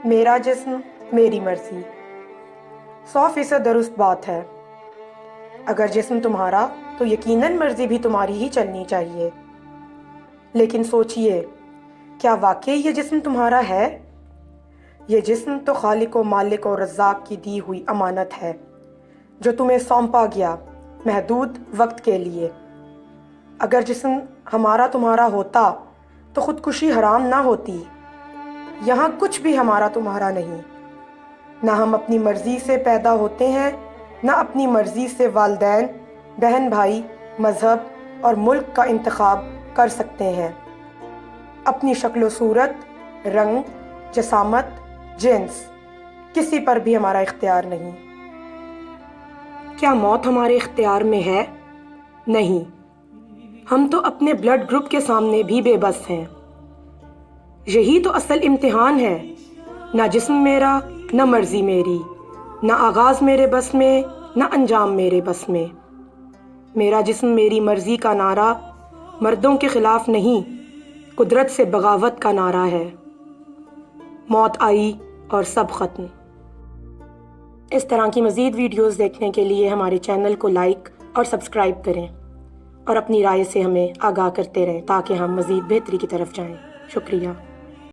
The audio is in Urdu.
میرا جسم میری مرضی 100% درست بات ہے۔ اگر جسم تمہارا تو یقیناً مرضی بھی تمہاری ہی چلنی چاہیے، لیکن سوچئے کیا واقعی یہ جسم تمہارا ہے؟ یہ جسم تو خالق و مالک و رزاق کی دی ہوئی امانت ہے جو تمہیں سونپا گیا محدود وقت کے لیے۔ اگر جسم ہمارا تمہارا ہوتا تو خودکشی حرام نہ ہوتی۔ یہاں کچھ بھی ہمارا تمہارا نہیں، نہ ہم اپنی مرضی سے پیدا ہوتے ہیں، نہ اپنی مرضی سے والدین، بہن بھائی، مذہب اور ملک کا انتخاب کر سکتے ہیں۔ اپنی شکل و صورت، رنگ، جسامت، جنس، کسی پر بھی ہمارا اختیار نہیں۔ کیا موت ہمارے اختیار میں ہے؟ نہیں، ہم تو اپنے بلڈ گروپ کے سامنے بھی بے بس ہیں۔ یہی تو اصل امتحان ہے، نہ جسم میرا، نہ مرضی میری، نہ آغاز میرے بس میں، نہ انجام میرے بس میں۔ میرا جسم میری مرضی کا نعرہ مردوں کے خلاف نہیں، قدرت سے بغاوت کا نعرہ ہے۔ موت آئی اور سب ختم۔ اس طرح کی مزید ویڈیوز دیکھنے کے لیے ہمارے چینل کو لائک اور سبسکرائب کریں اور اپنی رائے سے ہمیں آگاہ کرتے رہیں تاکہ ہم مزید بہتری کی طرف جائیں۔ شکریہ۔